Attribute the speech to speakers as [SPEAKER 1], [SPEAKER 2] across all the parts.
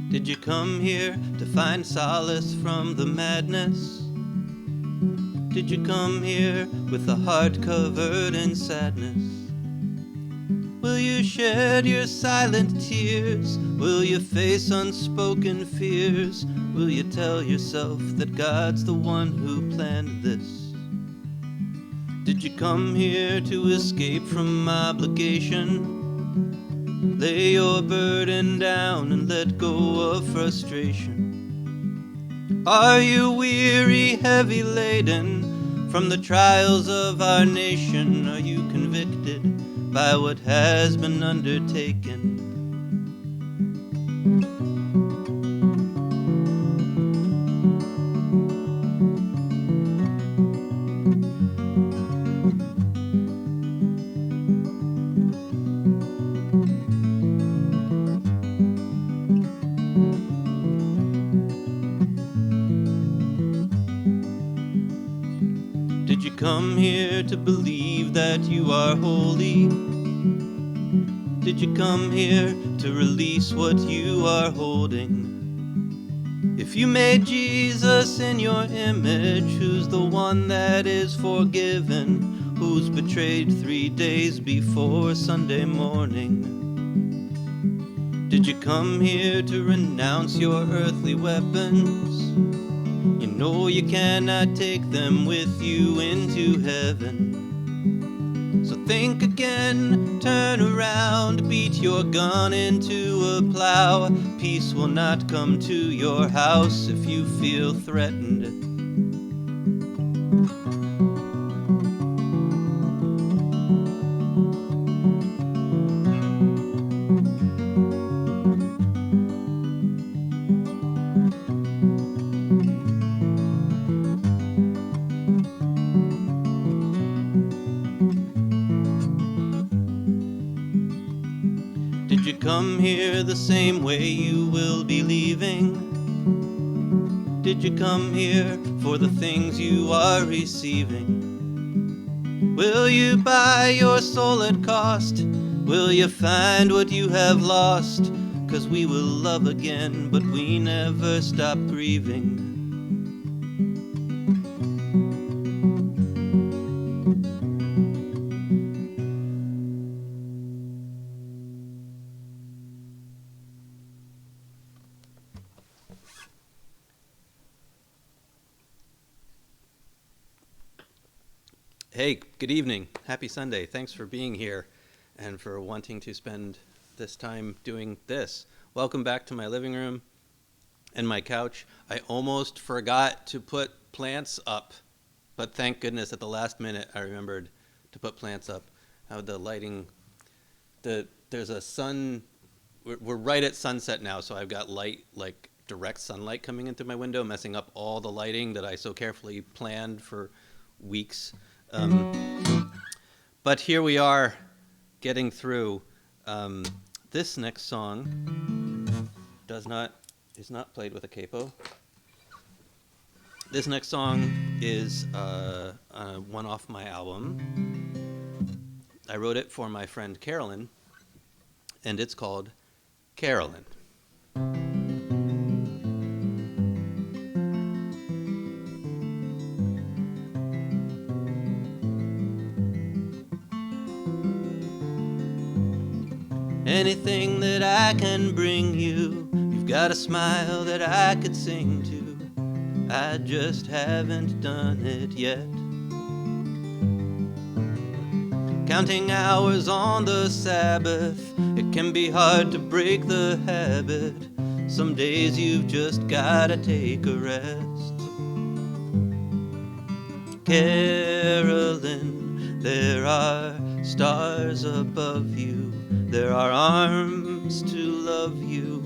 [SPEAKER 1] Did you come here to find solace from the madness? Did you come here with a heart covered in sadness? Will you shed your silent tears? Will you face unspoken fears? Will you tell yourself that God's the one who planned this? Did you come here to escape from obligation? Lay your burden down and let go of frustration. Are you weary, heavy laden from the trials of our nation? Are you convicted by what has been undertaken? Did you come here to believe that you are holy? Did you come here to release what you are holding? If you made Jesus in your image, who's the one that is forgiven? Who's betrayed 3 days before Sunday morning? Did you come here to renounce your earthly weapons? You know you cannot take them with you into heaven. So think again, turn around, beat your gun into a plow. Peace will not come to your house if you feel threatened. Did you come here the same way you will be leaving? Did you come here for the things you are receiving? Will you buy your soul at cost? Will you find what you have lost? 'Cause we will love again, but we never stop grieving. Hey, good evening. Happy Sunday. Thanks for being here and for wanting to spend this time doing this. Welcome back to my living room and my couch. I almost forgot to put plants up, but thank goodness at the last minute I remembered to put plants up. How the lighting, there's a sun, we're right at sunset now, so I've got light, like direct sunlight coming in through my window, messing up all the lighting that I so carefully planned for weeks. But here we are getting through. This next song is not played with a capo. This next song is one off my album. I wrote it for my friend Carolyn, and it's called Carolyn. Anything that I can bring you, you've got a smile that I could sing to. I just haven't done it yet. Counting hours on the Sabbath, it can be hard to break the habit. Some days you've just gotta take a rest. Carolyn, there are stars above you. There are arms to love you,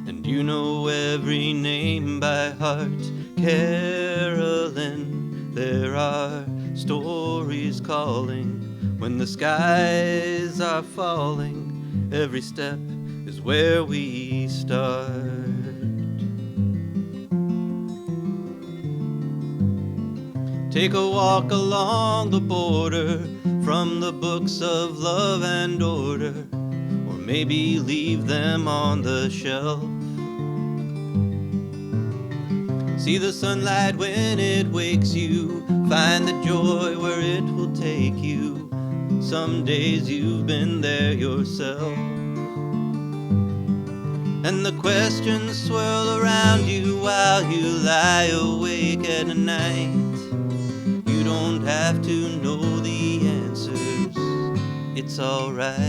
[SPEAKER 1] and you know every name by heart. Carolyn, there are stories calling. When the skies are falling, every step is where we start. Take a walk along the border from the books of love and order, or maybe leave them on the shelf. See the sunlight when it wakes you. Find the joy where it will take you. Some days you've been there yourself. And the questions swirl around you while you lie awake at night. You don't have to know the answers, it's alright.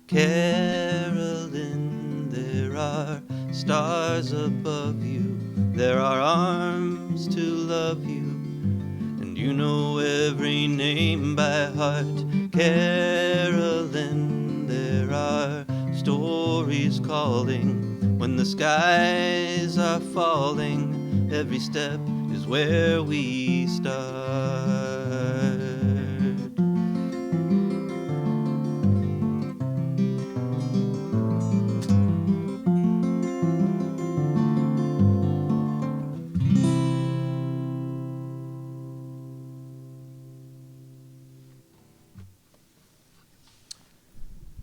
[SPEAKER 1] Carolyn, there are stars above you, there are arms to love you, and you know every name by heart. Carolyn, there are stories calling when the skies are falling. Every step is where we start.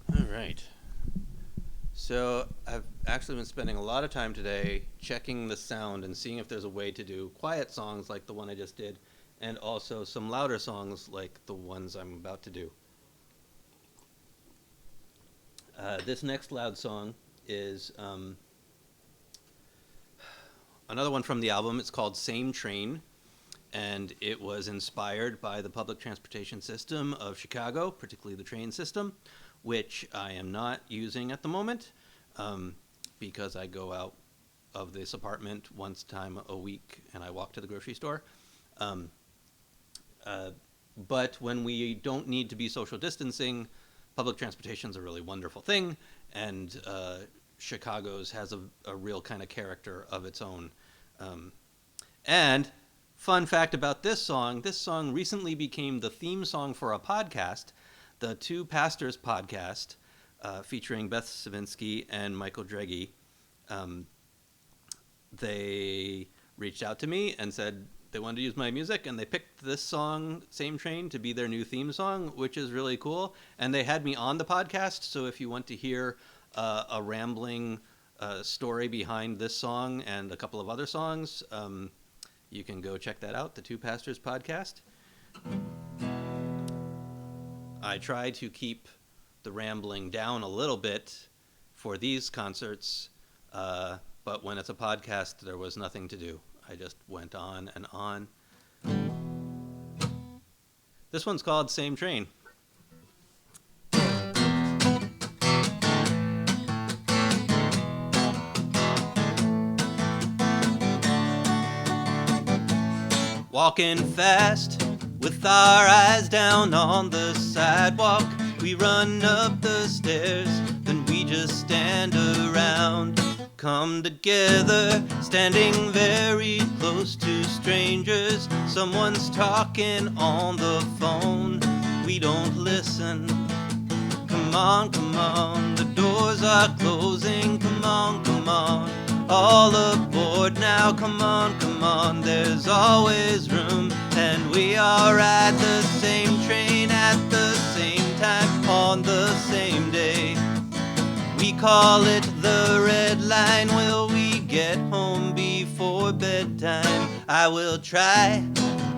[SPEAKER 1] All right. So I've actually been spending a lot of time today checking the sound and seeing if there's a way to do quiet songs like the one I just did, and also some louder songs like the ones I'm about to do. This next loud song is another one from the album. It's called Same Train, and it was inspired by the public transportation system of Chicago, particularly the train system, which I am not using at the moment because I go out of this apartment once time a week and I walk to the grocery store. But when we don't need to be social distancing, public transportation is a really wonderful thing, and Chicago's has a real kind of character of its own. And fun fact about this song recently became the theme song for a podcast, the Two Pastors podcast, featuring Beth Savinsky and Michael Dregge. They reached out to me and said they wanted to use my music, and they picked this song, Same Train, to be their new theme song, which is really cool. And they had me on the podcast, so if you want to hear a rambling story behind this song and a couple of other songs, you can go check that out, the Two Pastors podcast. I try to keep the rambling down a little bit for these concerts, but when it's a podcast, there was nothing to do. I just went on and on. This one's called Same Train. Walking fast with our eyes down on the sidewalk, we run up the stairs, then we just stand around. Come together, standing very close to strangers. Someone's talking on the phone, we don't listen. Come on, the doors are closing. Come on, all aboard now. Come on, there's always room. And we all ride the same train at the same time on the same day. We call it the red line. Will we get home before bedtime? I will try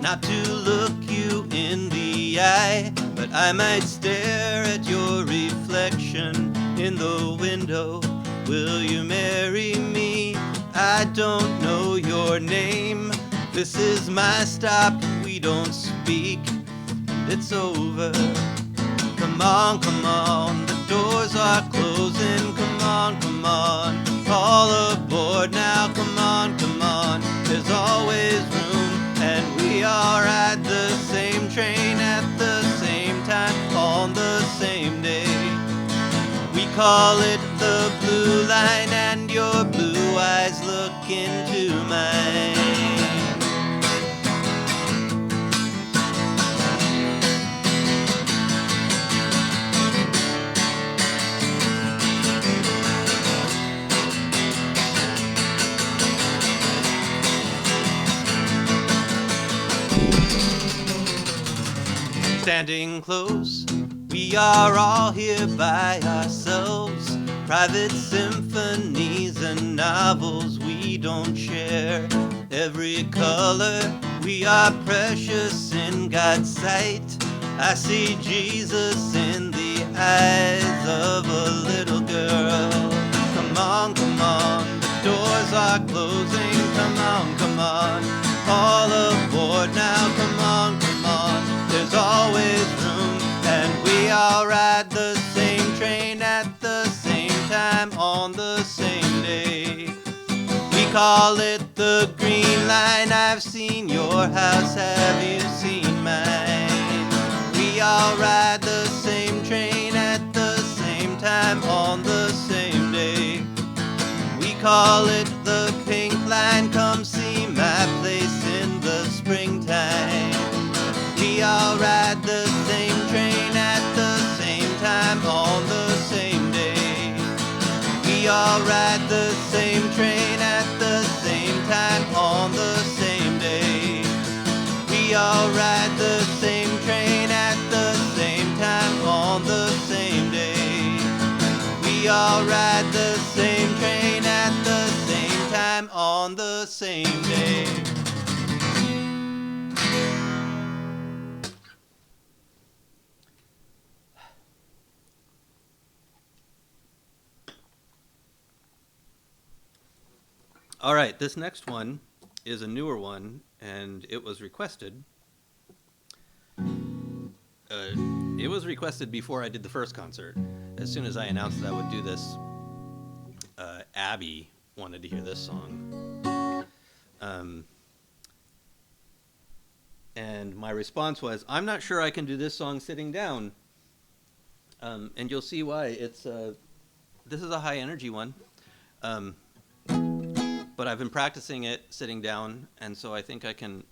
[SPEAKER 1] not to look you in the eye, but I might stare at your reflection in the window. Will you marry me? I don't know your name. This is my stop, we don't speak, and it's over. Come on, the doors are closing. Come on, all aboard now. Come on, there's always room. And we all ride the same train at the same time on the same day. We call it the blue line, and your blue eyes look into mine. Standing close, we are all here by ourselves. private symphonies and novels we don't share. Every color, we are precious in God's sight. I see Jesus in the eyes of a little girl. Come on, the doors are closing. Come on, all aboard now. Come on, there's always room. And we all ride the same train at the same time on the same day. We call it the Green Line. I've seen your house, have you seen mine? We all ride the same train at the same time on the same day. We call it the Pink Line. Come see my place in the springtime. We all ride the same train at the same time on the same day. We all ride the same train at the same time on the same day. We all ride the same train at the same time on the same day. We all ride the same train at the same time on the same day. All right, this next one is a newer one, and it was requested. It was requested before I did the first concert. As soon as I announced that I would do this, Abby wanted to hear this song. And my response was, I'm not sure I can do this song sitting down. And you'll see why. This is a high energy one. But I've been practicing it sitting down, and so I think I can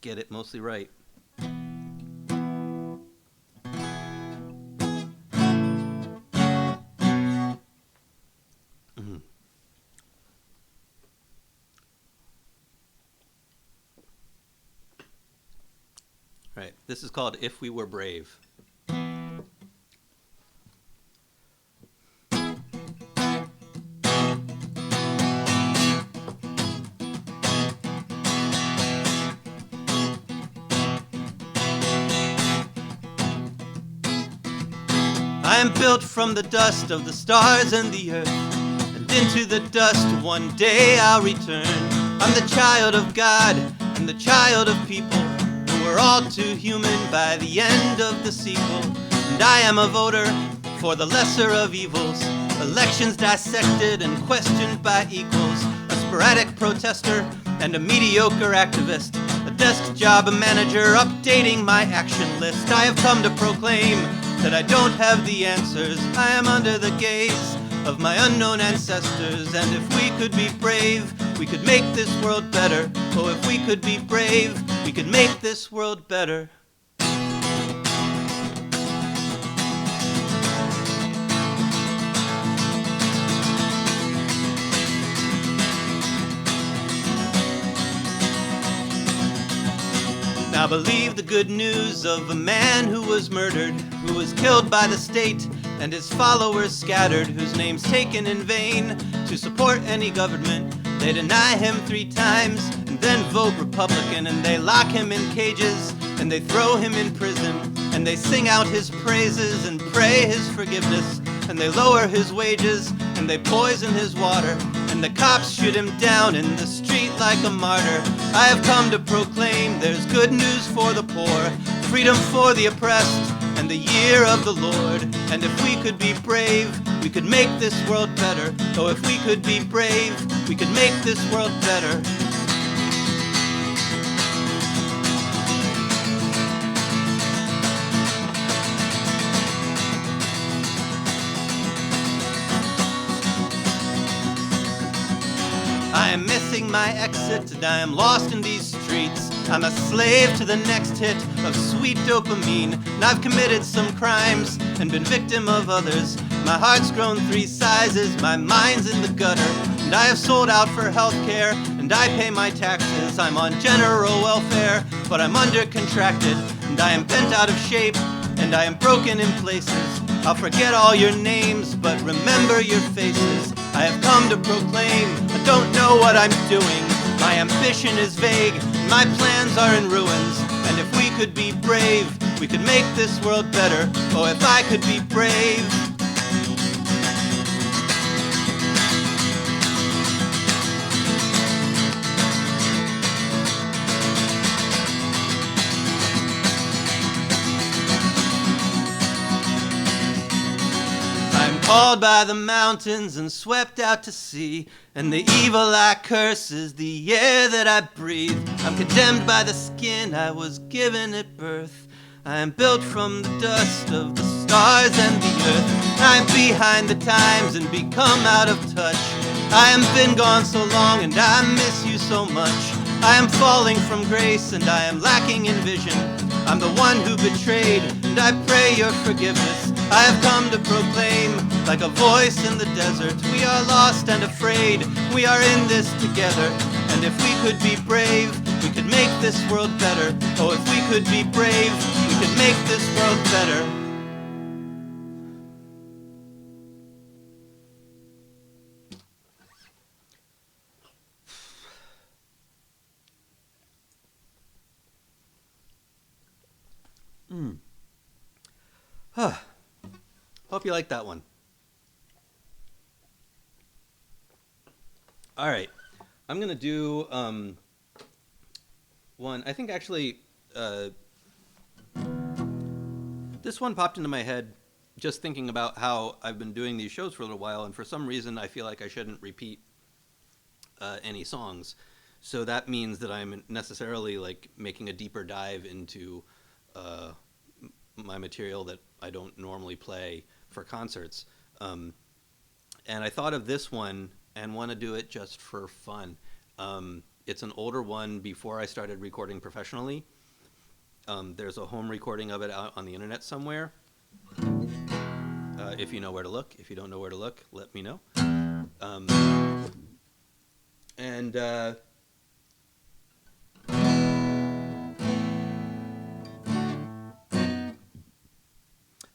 [SPEAKER 1] get it mostly right. Right, this is called If We Were Brave. I am built from the dust of the stars and the earth, and into the dust one day I'll return. I'm the child of God and the child of people who are all too human by the end of the sequel. And I am a voter for the lesser of evils, elections dissected and questioned by equals, a sporadic protester and a mediocre activist, a desk job manager updating my action list. I have come to proclaim that I don't have the answers. I am under the gaze of my unknown ancestors. And if we could be brave, we could make this world better. Oh, if we could be brave, we could make this world better. Now believe the good news of a man who was murdered, who was killed by the state and his followers scattered, whose name's taken in vain to support any government. They deny him 3 times and then vote Republican, and they lock him in cages and they throw him in prison, and they sing out his praises and pray his forgiveness, and they lower his wages and they poison his water, and the cops shoot him down in the street like a martyr. I have come to proclaim there's good news for the poor, freedom for the oppressed, and the year of the Lord. And if we could be brave, we could make this world better. Oh, if we could be brave, we could make this world better. I am missing my exit and I am lost in these streets. I'm a slave to the next hit of sweet dopamine, and I've committed some crimes and been victim of others. My heart's grown 3 sizes, my mind's in the gutter, and I have sold out for healthcare and I pay my taxes. I'm on general welfare, but I'm under-contracted, and I am bent out of shape and I am broken in places. I'll forget all your names, but remember your faces. I have come to proclaim, I don't know what I'm doing. My ambition is vague, my plans are in ruins. And if we could be brave, we could make this world better. Oh, if I could be brave. Called by the mountains and swept out to sea, and the evil I curse is the air that I breathe. I'm condemned by the skin I was given at birth. I am built from the dust of the stars and the earth. I'm behind the times and become out of touch. I am been gone so long and I miss you so much. I am falling from grace and I am lacking in vision. I'm the one who betrayed, and I pray your forgiveness. I have come to proclaim, like a voice in the desert, we are lost and afraid, we are in this together. And if we could be brave, we could make this world better. Oh, if we could be brave, we could make this world better. Hope you like that one. All right, I'm gonna do one. I think actually this one popped into my head just thinking about how I've been doing these shows for a little while, and for some reason I feel like I shouldn't repeat any songs. So that means that I'm necessarily like making a deeper dive into my material that I don't normally play for concerts. And I thought of this one and want to do it just for fun. It's an older one before I started recording professionally. There's a home recording of it out on the internet somewhere. If you know where to look. If you don't know where to look, let me know.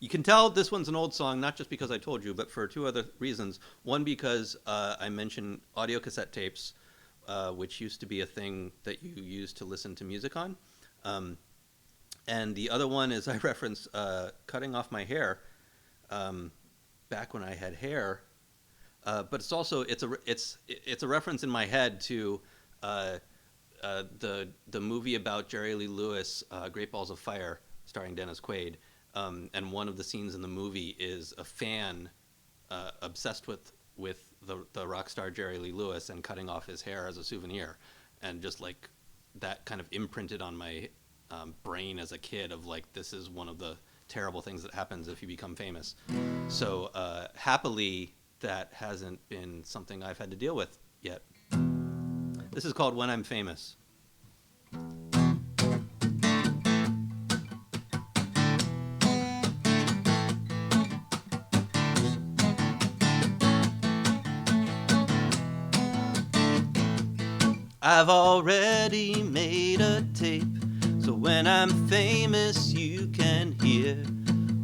[SPEAKER 1] You can tell this one's an old song, not just because I told you, but for two other reasons. One, because I mentioned audio cassette tapes, which used to be a thing that you used to listen to music on. And the other one is I reference cutting off my hair back when I had hair. But it's also it's a reference in my head to the movie about Jerry Lee Lewis, Great Balls of Fire, starring Dennis Quaid. And one of the scenes in the movie is a fan obsessed with the rock star Jerry Lee Lewis and cutting off his hair as a souvenir, and just like that kind of imprinted on my brain as a kid of like, this is one of the terrible things that happens if you become famous. So happily that hasn't been something I've had to deal with yet. This is called When I'm Famous. I've already made a tape, so when I'm famous you can hear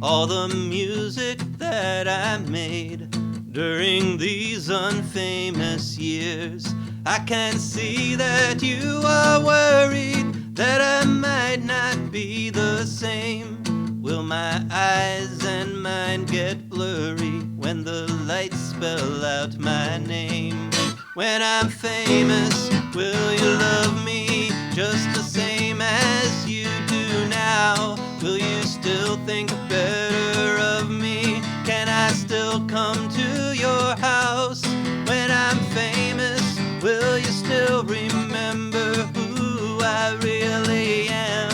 [SPEAKER 1] all the music that I made during these unfamous years. I can see that you are worried that I might not be the same. Will my eyes and mind get blurry when the lights spell out my name? When I'm famous, will you love me just the same as you do now? Will you still think better of me? Can I still come to your house? When I'm famous, will you still remember who I really am?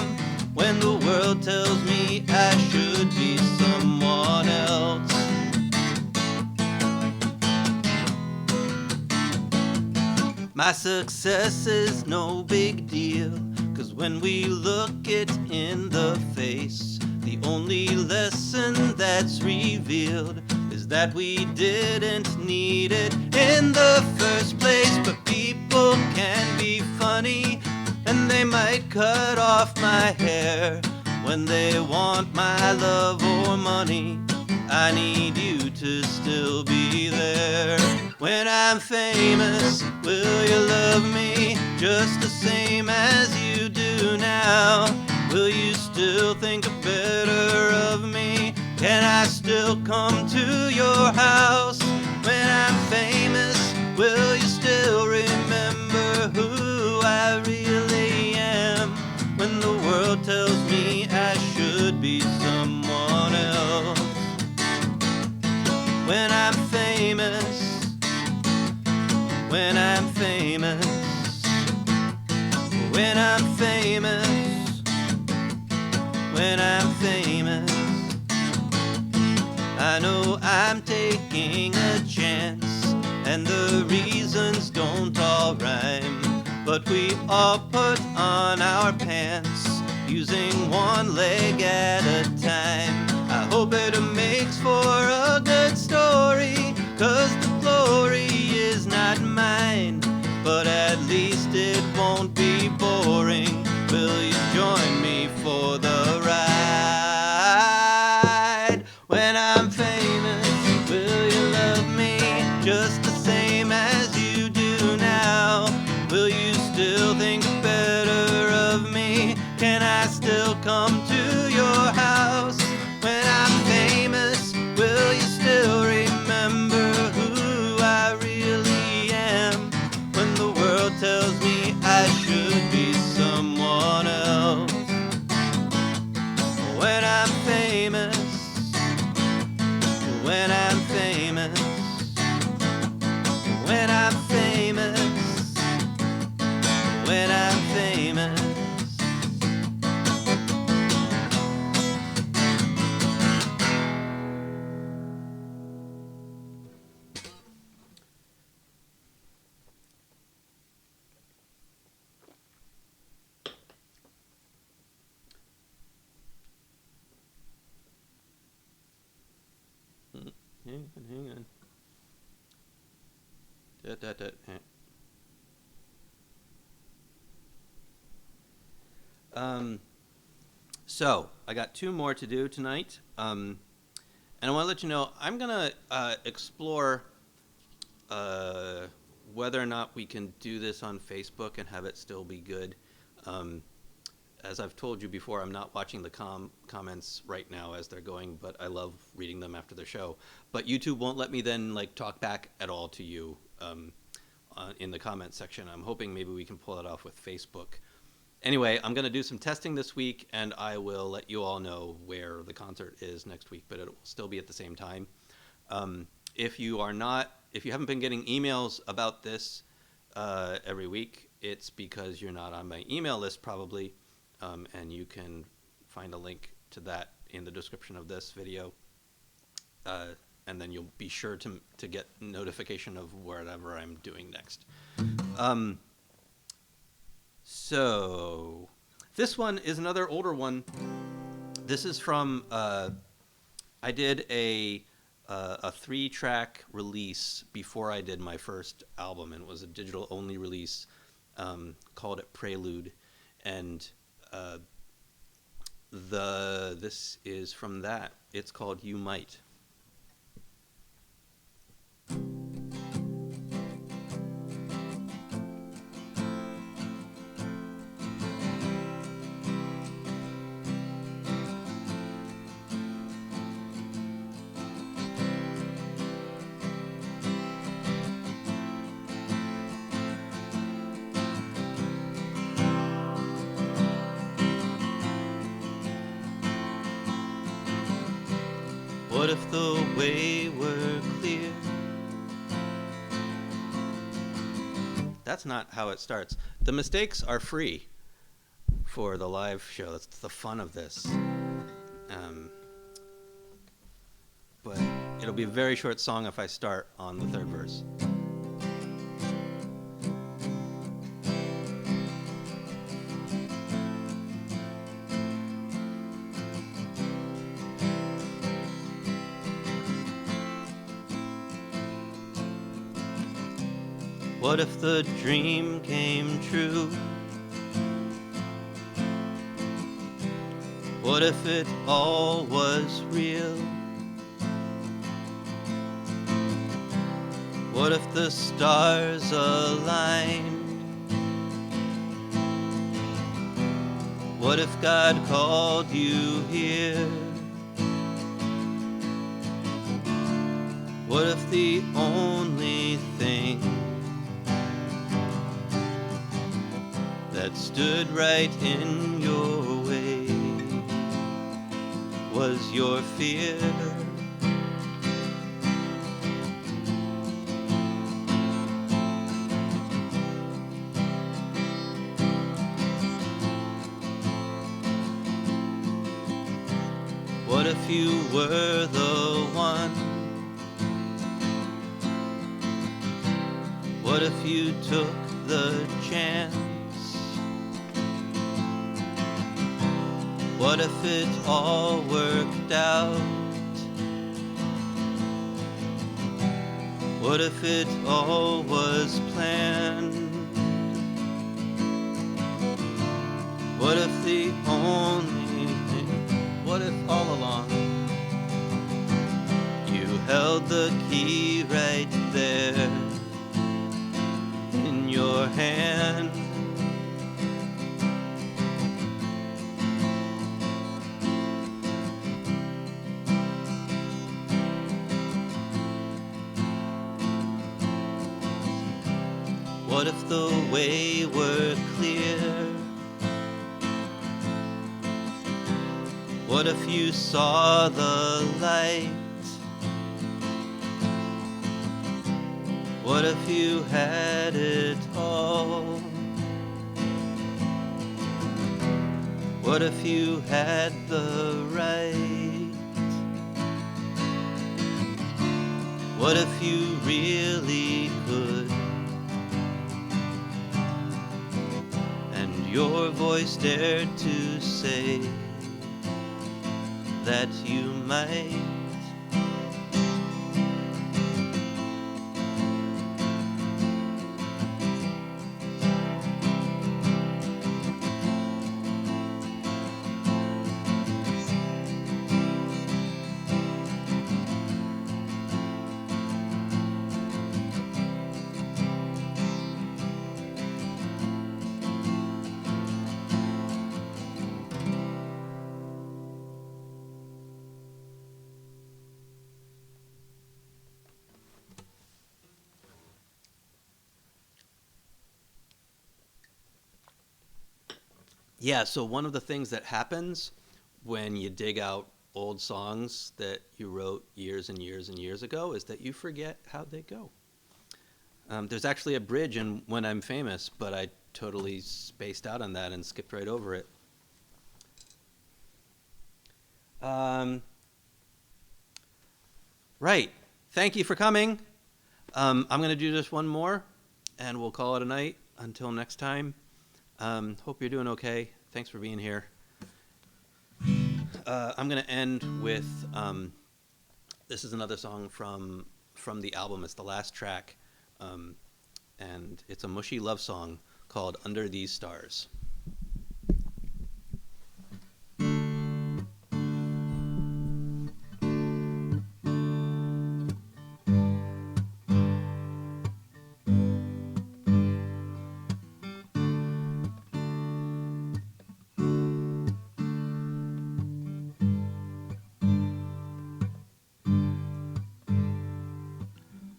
[SPEAKER 1] When the world tells me I should be someone else. My success is no big deal, 'cause when we look it in the face, the only lesson that's revealed is that we didn't need it in the first place. But people can be funny, and they might cut off my hair when they want my love or money. I need you to still be there. When I'm famous, will you love me just the same as you do now? Will you still think better of me? Can I still come to your house? When I'm famous, will you still remember who I really am? When the world tells me I should be someone else. When I'm famous, when I'm famous, when I'm famous, when I'm famous. I know I'm taking a chance, and the reasons don't all rhyme, but we all put on our pants, using one leg at a time. I hope it makes for a good story, 'cause the glory is not mine, but at least it won't be boring. Will you join me for the ride? When I'm famous, will you love me just the same as you do now? Will you still think better of me? Can I still come to your house? When I'm famous, will you still remember who I really am? When the world tells me I should be someone else. When I'm famous, when I'm famous, when I'm famous, when I'm famous. Hang on. So I got two more to do tonight, and I want to let you know I'm gonna explore whether or not we can do this on Facebook and have it still be good. As I've told you before, I'm not watching the comments right now as they're going, but I love reading them after the show. But YouTube won't let me then like talk back at all to you in the comment section. I'm hoping maybe we can pull it off with Facebook. Anyway, I'm going to do some testing this week, and I will let you all know where the concert is next week, but it will still be at the same time. If you haven't been getting emails about this every week, it's because you're not on my email list probably. And you can find a link to that in the description of this video. And then you'll be sure to get notification of whatever I'm doing next. So this one is another older one. This is from, I did a 3-track release before I did my first album, and it was a digital only release, called it Prelude. And this is from that. It's called You Might. What if the way were clear? That's not how it starts. The mistakes are free for the live show. That's the fun of this. But it'll be a very short song if I start on the third verse. What if the dream came true? What if it all was real? What if the stars aligned? What if God called you here? What if the only thing that stood right in your way was your fear? What if you were the one? What if you took the chance? What if it all worked out? What if it all was planned? What if the only thing, what if all along you held the key right there in your hand? What if the way were clear? What if you saw the light? What if you had it all? What if you had the right? What if you really could? And your voice dared to say that you might. Yeah, so one of the things that happens when you dig out old songs that you wrote years and years and years ago is that you forget how they go. There's actually a bridge in When I'm Famous, but I totally spaced out on that and skipped right over it. Right. Thank you for coming. I'm going to do just one more, and we'll call it a night. Until next time. Hope you're doing okay. Thanks for being here. I'm going to end with, this is another song from the album. It's the last track, and it's a mushy love song called Under These Stars.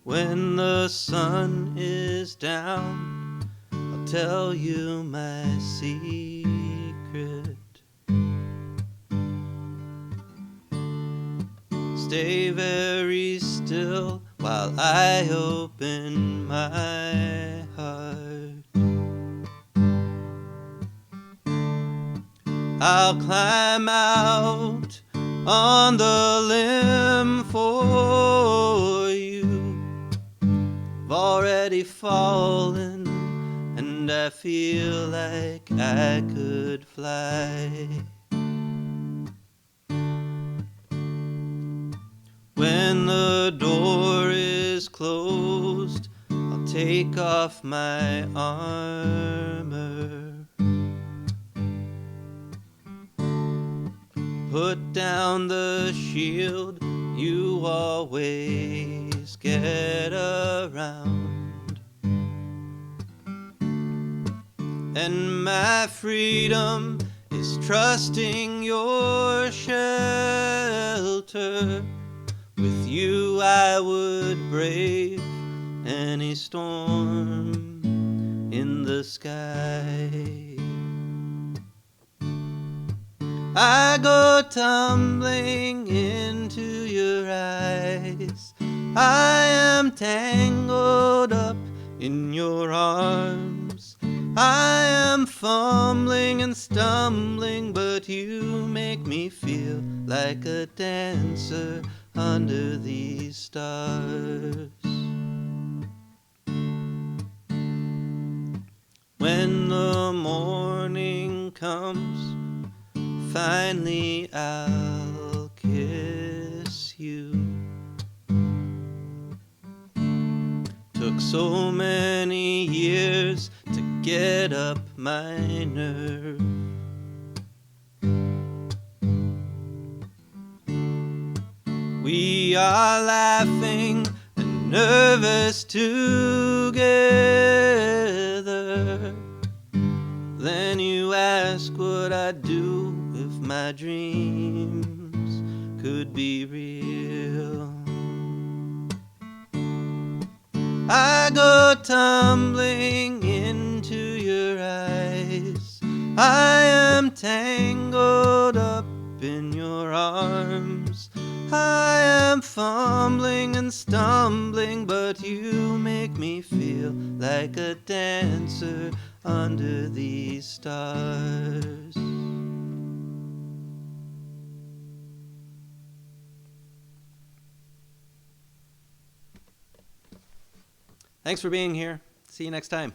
[SPEAKER 1] When the sun is down, I'll tell you my secret. Stay very still while I open my heart. I'll climb out on the limb for you. I've already fallen, and I feel like I could fly. When the door is closed, I'll take off my armor, put down the shield you always always get around. And my freedom is trusting your shelter. With you I would brave any storm in the sky. I go tumbling into your eyes. I am tangled up in your arms. I am fumbling and stumbling, but you make me feel like a dancer under these stars. When the morning comes, finally I'll kiss you. Took so many years to get up my nerve. We are laughing and nervous together. Then you ask what I'd do if my dreams could be real. I go tumbling into your eyes. I am tangled up in your arms. I am fumbling and stumbling, but you make me feel like a dancer under these stars. Thanks for being here. See you next time.